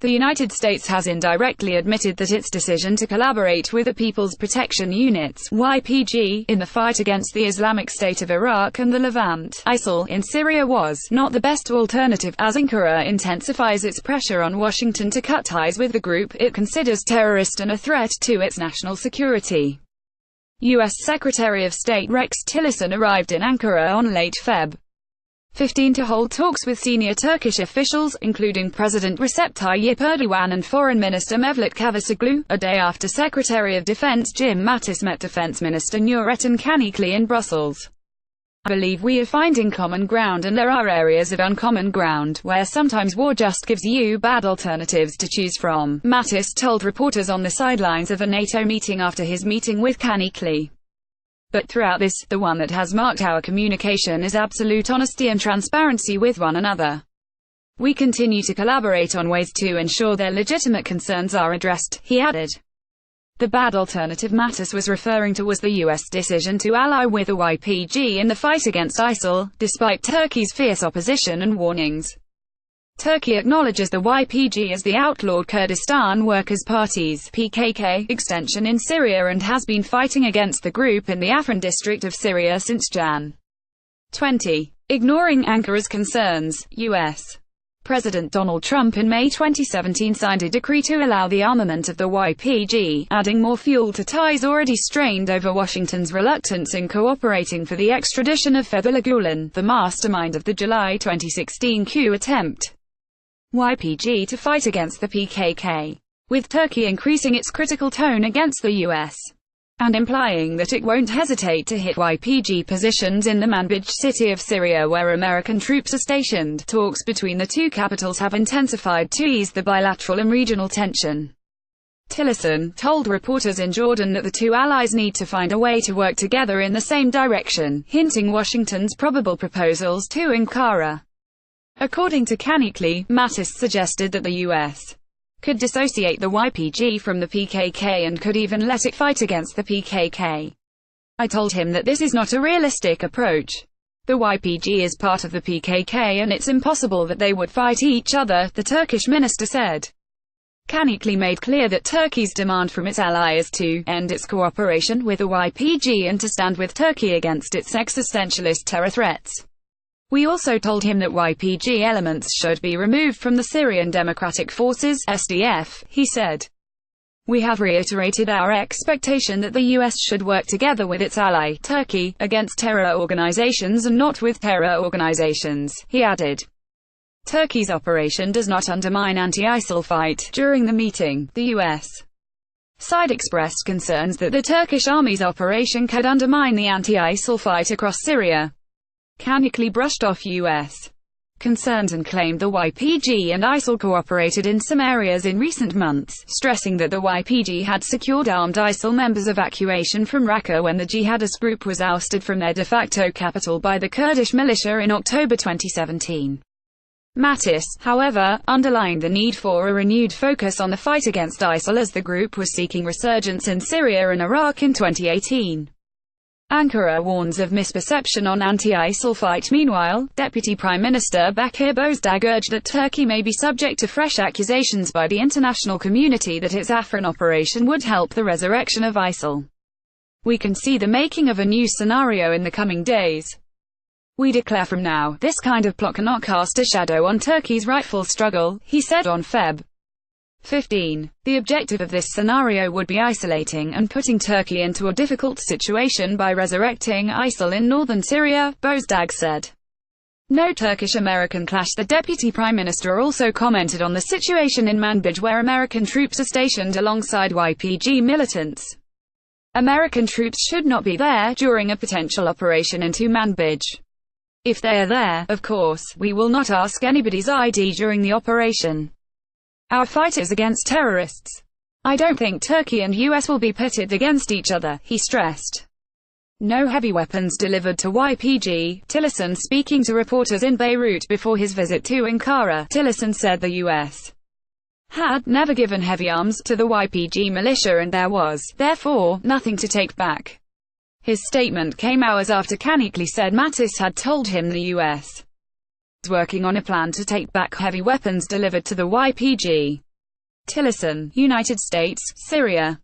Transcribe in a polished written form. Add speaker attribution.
Speaker 1: The United States has indirectly admitted that its decision to collaborate with the People's Protection Units (YPG) in the fight against the Islamic State of Iraq and the Levant (ISIL) in Syria was not the best alternative, as Ankara intensifies its pressure on Washington to cut ties with the group it considers terrorist and a threat to its national security. U.S. Secretary of State Rex Tillerson arrived in Ankara on late Feb. 15 to hold talks with senior Turkish officials, including President Recep Tayyip Erdoğan and Foreign Minister Mevlüt, a day after Secretary of Defense Jim Mattis met Defense Minister Nurettin Canikli in Brussels. "I believe we are finding common ground, and there are areas of uncommon ground, where sometimes war just gives you bad alternatives to choose from," Mattis told reporters on the sidelines of a NATO meeting after his meeting with Canikli. "But throughout this, the one that has marked our communication is absolute honesty and transparency with one another. We continue to collaborate on ways to ensure their legitimate concerns are addressed," he added. The bad alternative Mattis was referring to was the U.S. decision to ally with the YPG in the fight against ISIL, despite Turkey's fierce opposition and warnings. Turkey acknowledges the YPG as the outlawed Kurdistan Workers' Party's (PKK) extension in Syria and has been fighting against the group in the Afrin district of Syria since Jan. 20. Ignoring Ankara's concerns, U.S. President Donald Trump in May 2017 signed a decree to allow the armament of the YPG, adding more fuel to ties already strained over Washington's reluctance in cooperating for the extradition of Fethullah Gulen, the mastermind of the July 2016 coup attempt. YPG to fight against the PKK, with Turkey increasing its critical tone against the U.S. and implying that it won't hesitate to hit YPG positions in the Manbij city of Syria where American troops are stationed. Talks between the two capitals have intensified to ease the bilateral and regional tension. Tillerson told reporters in Jordan that the two allies need to find a way to work together in the same direction, hinting Washington's probable proposals to Ankara. According to Canikli, Mattis suggested that the U.S. could dissociate the YPG from the PKK and could even let it fight against the PKK. "I told him that this is not a realistic approach. The YPG is part of the PKK and it's impossible that they would fight each other," the Turkish minister said. Canikli made clear that Turkey's demand from its ally is to end its cooperation with the YPG and to stand with Turkey against its existentialist terror threats. "We also told him that YPG elements should be removed from the Syrian Democratic Forces (SDF), he said. "We have reiterated our expectation that the U.S. should work together with its ally, Turkey, against terror organizations and not with terror organizations," he added. Turkey's operation does not undermine anti-ISIL fight. During the meeting, the U.S. side expressed concerns that the Turkish army's operation could undermine the anti-ISIL fight across Syria. Canikli brushed off U.S. concerns and claimed the YPG and ISIL cooperated in some areas in recent months, stressing that the YPG had secured armed ISIL members' evacuation from Raqqa when the jihadist group was ousted from their de facto capital by the Kurdish militia in October 2017. Mattis, however, underlined the need for a renewed focus on the fight against ISIL as the group was seeking resurgence in Syria and Iraq in 2018. Ankara warns of misperception on anti-ISIL fight. Meanwhile, Deputy Prime Minister Bekir Bozdağ urged that Turkey may be subject to fresh accusations by the international community that its Afrin operation would help the resurrection of ISIL. "We can see the making of a new scenario in the coming days. We declare from now, this kind of plot cannot cast a shadow on Turkey's rightful struggle," he said on Feb. 15. The objective of this scenario would be isolating and putting Turkey into a difficult situation by resurrecting ISIL in northern Syria, Bozdağ said. No Turkish-American clash. The Deputy Prime Minister also commented on the situation in Manbij where American troops are stationed alongside YPG militants. American troops should not be there during a potential operation into Manbij. If they are there, of course, we will not ask anybody's ID during the operation. Our fight is against terrorists. I don't think Turkey and US will be pitted against each other, he stressed. No heavy weapons delivered to YPG. Tillerson speaking to reporters in Beirut before his visit to Ankara. Tillerson said the US had never given heavy arms to the YPG militia and there was, therefore, nothing to take back. His statement came hours after Canikli said Mattis had told him the US was working on a plan to take back heavy weapons delivered to the YPG. Tillerson, United States, Syria.